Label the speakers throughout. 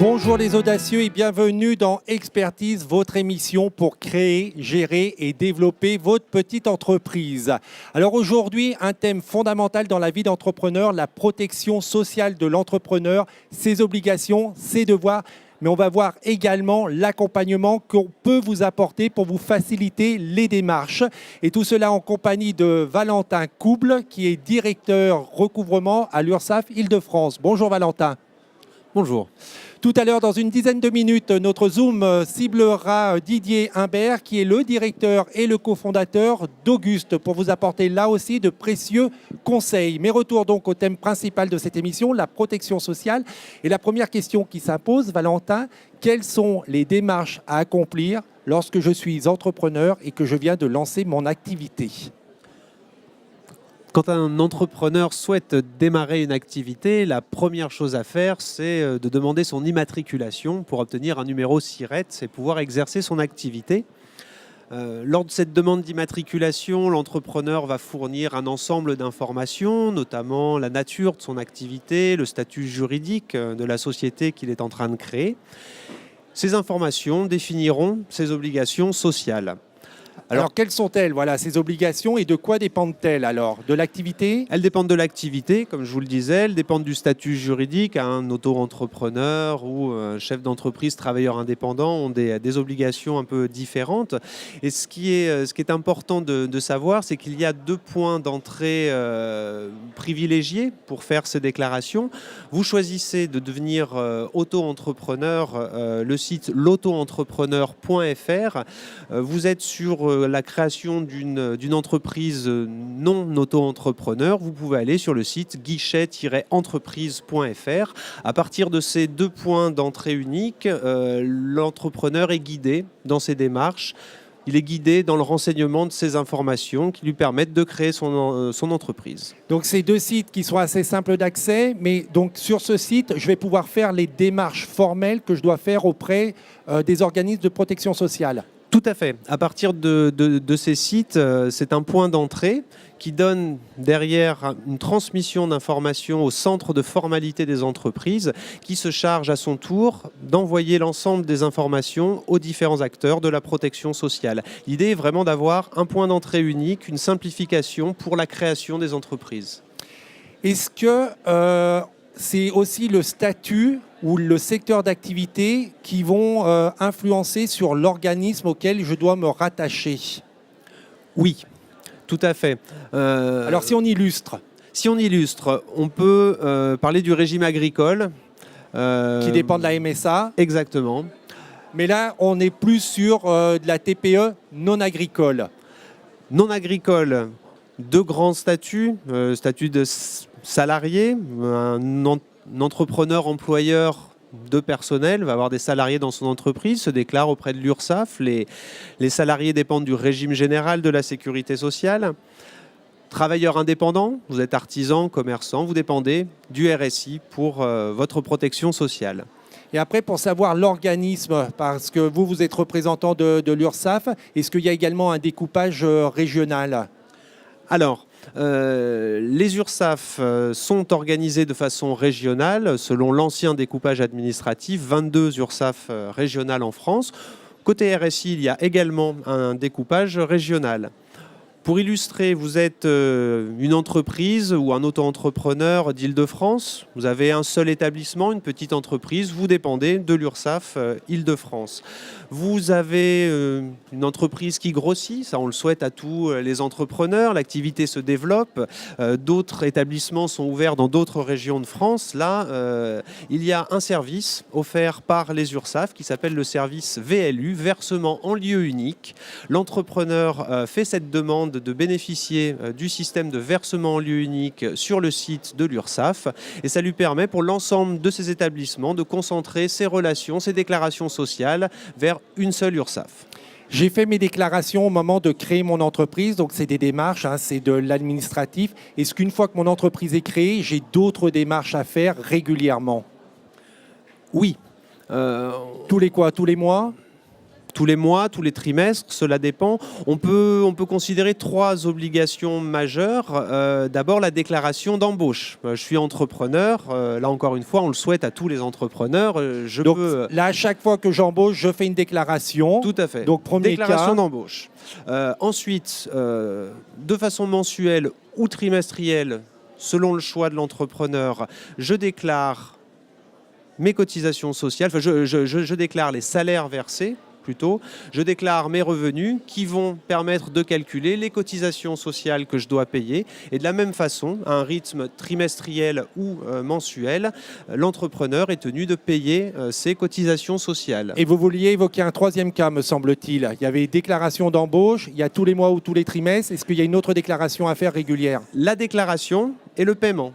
Speaker 1: Bonjour les audacieux et bienvenue dans Expertise, votre émission pour créer, gérer et développer votre petite entreprise. Alors aujourd'hui, un thème fondamental dans la vie d'entrepreneur, la protection sociale de l'entrepreneur, ses obligations, ses devoirs. Mais on va voir également l'accompagnement qu'on peut vous apporter pour vous faciliter les démarches. Et tout cela en compagnie de Valentin Couble, qui est directeur recouvrement à l'URSSAF Île-de-France. Bonjour Valentin.
Speaker 2: Bonjour.
Speaker 1: Tout à l'heure, dans une dizaine de minutes, notre Zoom ciblera Didier Imbert, qui est le directeur et le cofondateur d'Auguste, pour vous apporter là aussi de précieux conseils. Mais retour donc au thème principal de cette émission, la protection sociale. Et la première question qui s'impose, Valentin, quelles sont les démarches à accomplir lorsque je suis entrepreneur et que je viens de lancer mon activité ?
Speaker 2: Quand un entrepreneur souhaite démarrer une activité, la première chose à faire, c'est de demander son immatriculation pour obtenir un numéro SIRET et pouvoir exercer son activité. Lors de cette demande d'immatriculation, l'entrepreneur va fournir un ensemble d'informations, notamment la nature de son activité, le statut juridique de la société qu'il est en train de créer. Ces informations définiront ses obligations sociales.
Speaker 1: Alors, quelles sont-elles, voilà, ces obligations et de quoi dépendent-elles alors ? De l'activité ?
Speaker 2: Elles dépendent de l'activité, comme je vous le disais, elles dépendent du statut juridique. Un auto-entrepreneur ou un chef d'entreprise, travailleur indépendant ont des obligations un peu différentes. Et ce qui est important de savoir, c'est qu'il y a 2 points d'entrée privilégiés pour faire ces déclarations. Vous choisissez de devenir auto-entrepreneur, le site l'auto-entrepreneur.fr. Vous êtes sur la création d'une entreprise non auto-entrepreneur, vous pouvez aller sur le site guichet-entreprise.fr. À partir de ces 2 points d'entrée uniques, l'entrepreneur est guidé dans ses démarches. Il est guidé dans le renseignement de ces informations qui lui permettent de créer son entreprise.
Speaker 1: Donc, ces 2 sites qui sont assez simples d'accès, mais donc sur ce site, je vais pouvoir faire les démarches formelles que je dois faire auprès des organismes de protection sociale.
Speaker 2: Tout à fait. À partir de ces sites, c'est un point d'entrée qui donne derrière une transmission d'informations au centre de formalité des entreprises qui se charge à son tour d'envoyer l'ensemble des informations aux différents acteurs de la protection sociale. L'idée est vraiment d'avoir un point d'entrée unique, une simplification pour la création des entreprises.
Speaker 1: Est-ce que c'est aussi le statut ou le secteur d'activité qui vont influencer sur l'organisme auquel je dois me rattacher ?
Speaker 2: Oui, tout à fait.
Speaker 1: Alors si on illustre ?
Speaker 2: Si on illustre, on peut parler du régime agricole.
Speaker 1: Qui dépend de la MSA.
Speaker 2: Exactement.
Speaker 1: Mais là, on est plus sur de la TPE non agricole.
Speaker 2: Non agricole, 2 grands statuts. Statut de salarié, un entrepreneur employeur de personnel va avoir des salariés dans son entreprise, se déclare auprès de l'URSSAF. Les salariés dépendent du régime général de la sécurité sociale. Travailleur indépendant, vous êtes artisan, commerçant, vous dépendez du RSI pour votre protection sociale.
Speaker 1: Et après, pour savoir l'organisme, parce que vous êtes représentant de l'URSSAF, est-ce qu'il y a également un découpage régional ?
Speaker 2: Alors, les URSSAF sont organisés de façon régionale selon l'ancien découpage administratif, 22 URSSAF régionales en France. Côté RSI, il y a également un découpage régional. Pour illustrer, vous êtes une entreprise ou un auto-entrepreneur d'Île-de-France. Vous avez un seul établissement, une petite entreprise. Vous dépendez de l'URSSAF Île-de-France. Vous avez une entreprise qui grossit. Ça, on le souhaite à tous les entrepreneurs. L'activité se développe. D'autres établissements sont ouverts dans d'autres régions de France. Là, il y a un service offert par les URSSAF qui s'appelle le service VLU, versement en lieu unique. L'entrepreneur fait cette demande de bénéficier du système de versement en lieu unique sur le site de l'URSSAF et ça lui permet pour l'ensemble de ces établissements de concentrer ses relations, ses déclarations sociales vers une seule URSSAF.
Speaker 1: J'ai fait mes déclarations au moment de créer mon entreprise, donc c'est des démarches, c'est de l'administratif. Est-ce qu'une fois que mon entreprise est créée, j'ai d'autres démarches à faire régulièrement ?
Speaker 2: Oui.
Speaker 1: Tous les quoi ? Tous les mois ?
Speaker 2: tous les mois, tous les trimestres, cela dépend. On peut considérer 3 obligations majeures. D'abord, la déclaration d'embauche. Je suis entrepreneur. Là, encore une fois, on le souhaite à tous les entrepreneurs.
Speaker 1: Donc là, à chaque fois que j'embauche, je fais une déclaration.
Speaker 2: Tout à fait.
Speaker 1: Donc, premier
Speaker 2: déclaration
Speaker 1: cas.
Speaker 2: d'embauche. Ensuite, de façon mensuelle ou trimestrielle, selon le choix de l'entrepreneur, je déclare mes cotisations sociales. Enfin, je déclare les salaires versés. Plutôt, je déclare mes revenus qui vont permettre de calculer les cotisations sociales que je dois payer. Et de la même façon, à un rythme trimestriel ou mensuel, l'entrepreneur est tenu de payer ses cotisations sociales.
Speaker 1: Et vous vouliez évoquer un troisième cas, me semble-t-il. Il y avait déclaration d'embauche, il y a tous les mois ou tous les trimestres. Est-ce qu'il y a une autre déclaration à faire régulière?
Speaker 2: La déclaration et le paiement.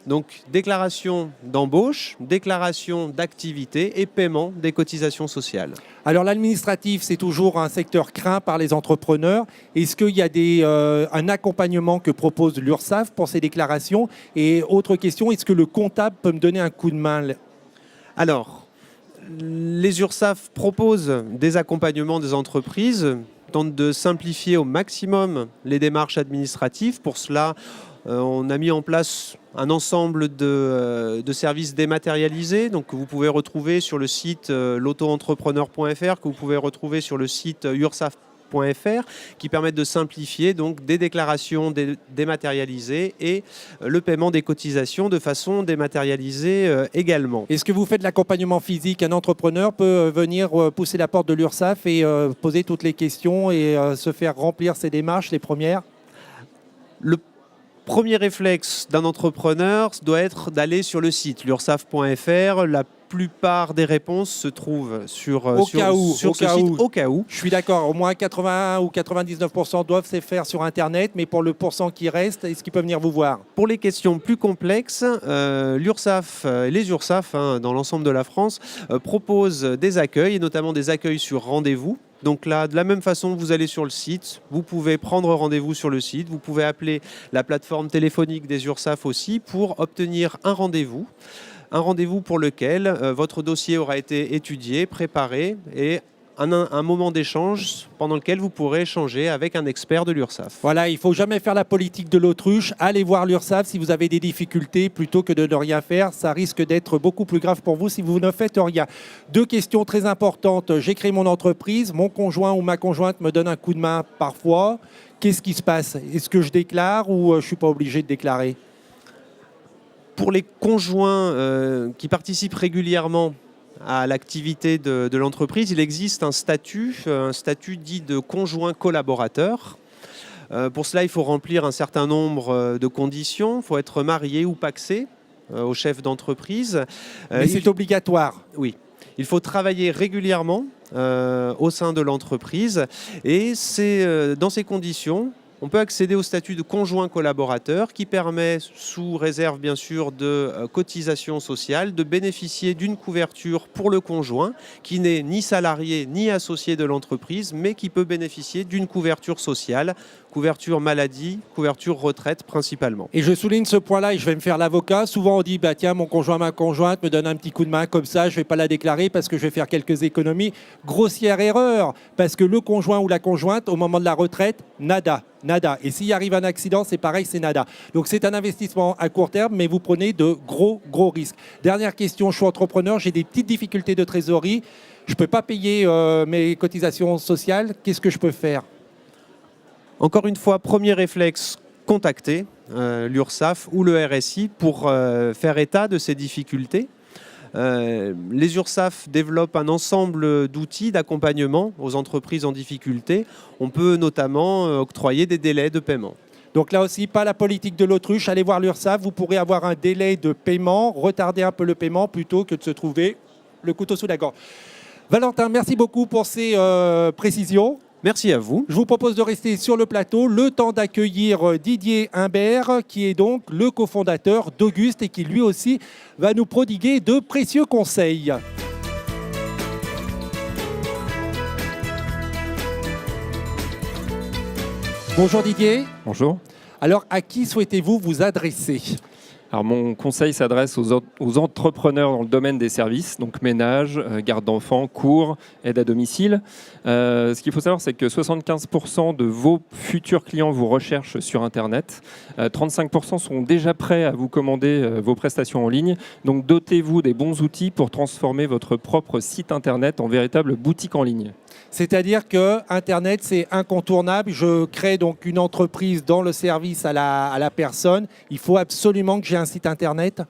Speaker 2: Donc, déclaration d'embauche, déclaration d'activité et paiement des cotisations sociales.
Speaker 1: Alors, l'administratif, c'est toujours un secteur craint par les entrepreneurs. Est-ce qu'il y a un accompagnement que propose l'URSSAF pour ces déclarations? Et autre question, est-ce que le comptable peut me donner un coup de main?
Speaker 2: Alors, les URSSAF proposent des accompagnements des entreprises, tentent de simplifier au maximum les démarches administratives. Pour cela, on a mis en place un ensemble de services dématérialisés, donc que vous pouvez retrouver sur le site l'auto-entrepreneur.fr, que vous pouvez retrouver sur le site ursaf.fr, qui permettent de simplifier donc des déclarations dématérialisées et le paiement des cotisations de façon dématérialisée également.
Speaker 1: Est-ce que vous faites de l'accompagnement physique? Un entrepreneur peut venir pousser la porte de l'URSSAF et poser toutes les questions et se faire remplir ses démarches, les premières?
Speaker 2: Le premier réflexe d'un entrepreneur doit être d'aller sur le site lursaf.fr. La plupart des réponses se trouvent sur ce site, au cas où.
Speaker 1: Je suis d'accord, au moins 81 ou 99% doivent se faire sur Internet, mais pour le pourcent qui reste, est-ce qu'ils peuvent venir vous voir?
Speaker 2: Pour les questions plus complexes, l'URSSAF, les URSSAF dans l'ensemble de la France proposent des accueils, et notamment des accueils sur rendez-vous. Donc là, de la même façon, vous allez sur le site, vous pouvez prendre rendez-vous sur le site, vous pouvez appeler la plateforme téléphonique des URSSAF aussi pour obtenir un rendez-vous pour lequel votre dossier aura été étudié, préparé et un moment d'échange pendant lequel vous pourrez échanger avec un expert de l'URSSAF.
Speaker 1: Voilà, il ne faut jamais faire la politique de l'autruche. Allez voir l'URSSAF si vous avez des difficultés plutôt que de ne rien faire. Ça risque d'être beaucoup plus grave pour vous si vous ne faites rien. 2 questions très importantes. J'ai créé mon entreprise. Mon conjoint ou ma conjointe me donne un coup de main parfois. Qu'est-ce qui se passe? Est-ce que je déclare ou je ne suis pas obligé de déclarer?
Speaker 2: Pour les conjoints qui participent régulièrement à l'activité de l'entreprise, il existe un statut dit de conjoint collaborateur. Pour cela, il faut remplir un certain nombre de conditions. Il faut être marié ou pacsé au chef d'entreprise.
Speaker 1: Mais c'est obligatoire.
Speaker 2: Oui. Il faut travailler régulièrement au sein de l'entreprise. Et c'est dans ces conditions on peut accéder au statut de conjoint collaborateur qui permet, sous réserve bien sûr de cotisations sociales, de bénéficier d'une couverture pour le conjoint qui n'est ni salarié ni associé de l'entreprise, mais qui peut bénéficier d'une couverture sociale, couverture maladie, couverture retraite principalement.
Speaker 1: Et je souligne ce point-là et je vais me faire l'avocat. Souvent on dit, bah, tiens, mon conjoint, ma conjointe me donne un petit coup de main comme ça, je ne vais pas la déclarer parce que je vais faire quelques économies. Grossière erreur, parce que le conjoint ou la conjointe, au moment de la retraite, nada. Et s'il arrive un accident, c'est pareil, c'est nada. Donc c'est un investissement à court terme, mais vous prenez de gros risques. Dernière question, je suis entrepreneur, j'ai des petites difficultés de trésorerie. Je ne peux pas payer mes cotisations sociales. Qu'est-ce que je peux faire?
Speaker 2: Encore une fois, premier réflexe, contacter l'URSSAF ou le RSI pour faire état de ces difficultés. Les URSSAF développent un ensemble d'outils d'accompagnement aux entreprises en difficulté. On peut notamment octroyer des délais de paiement.
Speaker 1: Donc là aussi, pas la politique de l'autruche. Allez voir l'URSSAF, vous pourrez avoir un délai de paiement, retarder un peu le paiement plutôt que de se trouver le couteau sous la gorge. Valentin, merci beaucoup pour ces précisions.
Speaker 2: Merci à vous.
Speaker 1: Je vous propose de rester sur le plateau, le temps d'accueillir Didier Imbert, qui est donc le cofondateur d'Auguste et qui lui aussi va nous prodiguer de précieux conseils. Bonjour Didier.
Speaker 3: Bonjour.
Speaker 1: Alors, à qui souhaitez-vous vous adresser ?
Speaker 3: Alors, mon conseil s'adresse aux entrepreneurs dans le domaine des services, donc ménage, garde d'enfants, cours, aide à domicile. Ce qu'il faut savoir, c'est que 75% de vos futurs clients vous recherchent sur Internet. 35% sont déjà prêts à vous commander vos prestations en ligne. Donc, dotez-vous des bons outils pour transformer votre propre site Internet en véritable boutique en ligne.
Speaker 1: C'est-à-dire que Internet, c'est incontournable. Je crée donc une entreprise dans le service à la personne. Il faut absolument que j'ai un site Internet.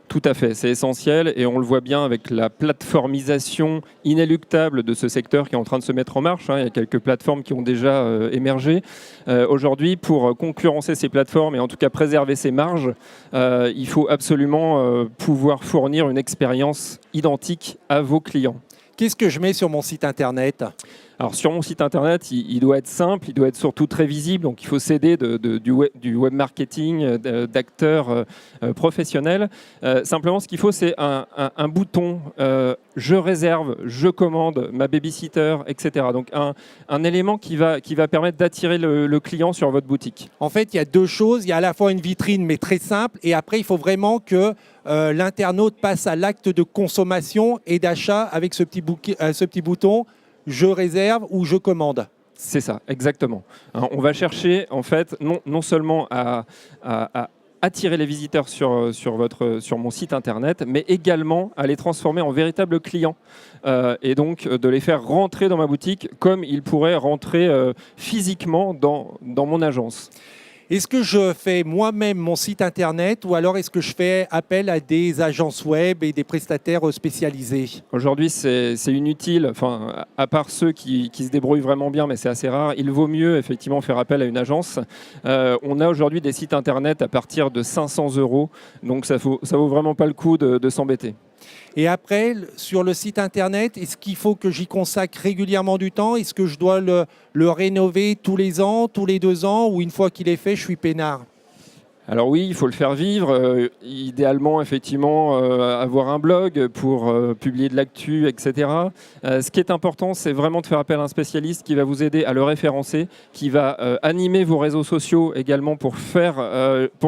Speaker 3: Tout à fait, c'est essentiel et on le voit bien avec la plateformisation inéluctable de ce secteur qui est en train de se mettre en marche. Il y a quelques plateformes qui ont déjà émergé. Aujourd'hui, pour concurrencer ces plateformes et en tout cas préserver ses marges, il faut absolument pouvoir fournir une expérience identique à vos clients.
Speaker 1: Qu'est-ce que je mets sur mon site Internet ?
Speaker 3: Alors sur mon site Internet, il doit être simple, il doit être surtout très visible, donc il faut s'aider du web marketing, d'acteurs professionnels. Simplement, ce qu'il faut, c'est un bouton « Je réserve »,« Je commande »,« Ma babysitter », etc. Donc un élément qui va permettre d'attirer le client sur votre boutique.
Speaker 1: En fait, il y a deux choses. Il y a à la fois une vitrine, mais très simple, et après, il faut vraiment que l'internaute passe à l'acte de consommation et d'achat avec ce petit bouton « Je réserve » ou « Je commande ».
Speaker 3: C'est ça, exactement. On va chercher, en fait, non seulement à attirer les visiteurs sur mon site internet, mais également à les transformer en véritables clients et donc de les faire rentrer dans ma boutique comme ils pourraient rentrer physiquement dans mon agence.
Speaker 1: Est-ce que je fais moi-même mon site internet ou alors est-ce que je fais appel à des agences web et des prestataires spécialisés ?
Speaker 3: Aujourd'hui, c'est inutile, enfin, à part ceux qui se débrouillent vraiment bien, mais c'est assez rare. Il vaut mieux effectivement faire appel à une agence. On a aujourd'hui des sites internet à partir de 500 €, donc ça vaut vraiment pas le coup de s'embêter.
Speaker 1: Et après, sur le site internet, est-ce qu'il faut que j'y consacre régulièrement du temps ? Est-ce que je dois le rénover tous les ans, tous les 2 ans, ou une fois qu'il est fait, je suis peinard ?
Speaker 3: Alors oui, il faut le faire vivre. Idéalement, effectivement, avoir un blog pour publier de l'actu, etc. Ce qui est important, c'est vraiment de faire appel à un spécialiste qui va vous aider à le référencer, qui va animer vos réseaux sociaux également pour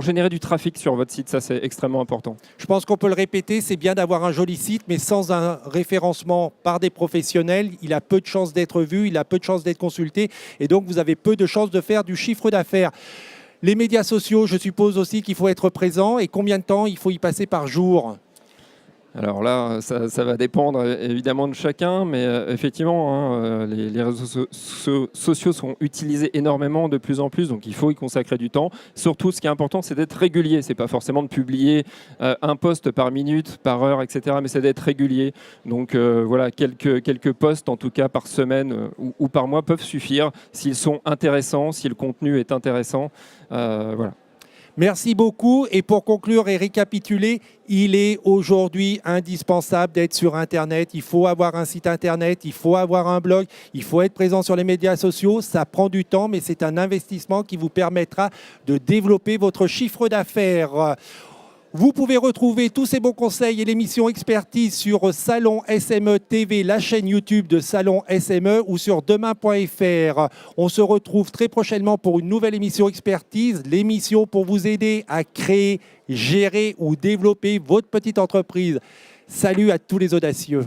Speaker 3: générer du trafic sur votre site. Ça, c'est extrêmement important.
Speaker 1: Je pense qu'on peut le répéter, c'est bien d'avoir un joli site, mais sans un référencement par des professionnels, il a peu de chances d'être vu, il a peu de chances d'être consulté, et donc vous avez peu de chances de faire du chiffre d'affaires. Les médias sociaux, je suppose aussi qu'il faut être présent. Et combien de temps il faut y passer par jour ?
Speaker 3: Alors là, ça va dépendre évidemment de chacun, mais effectivement, les réseaux sociaux sont utilisés énormément de plus en plus, donc il faut y consacrer du temps. Surtout, ce qui est important, c'est d'être régulier. C'est pas forcément de publier un post par minute, par heure, etc., mais c'est d'être régulier. Donc voilà, quelques posts, en tout cas par semaine ou par mois, peuvent suffire s'ils sont intéressants, si le contenu est intéressant. Voilà.
Speaker 1: Merci beaucoup. Et pour conclure et récapituler, il est aujourd'hui indispensable d'être sur Internet. Il faut avoir un site Internet, il faut avoir un blog, il faut être présent sur les médias sociaux. Ça prend du temps, mais c'est un investissement qui vous permettra de développer votre chiffre d'affaires. Vous pouvez retrouver tous ces bons conseils et l'émission Expertise sur Salon SME TV, la chaîne YouTube de Salon SME ou sur demain.fr. On se retrouve très prochainement pour une nouvelle émission Expertise, l'émission pour vous aider à créer, gérer ou développer votre petite entreprise. Salut à tous les audacieux.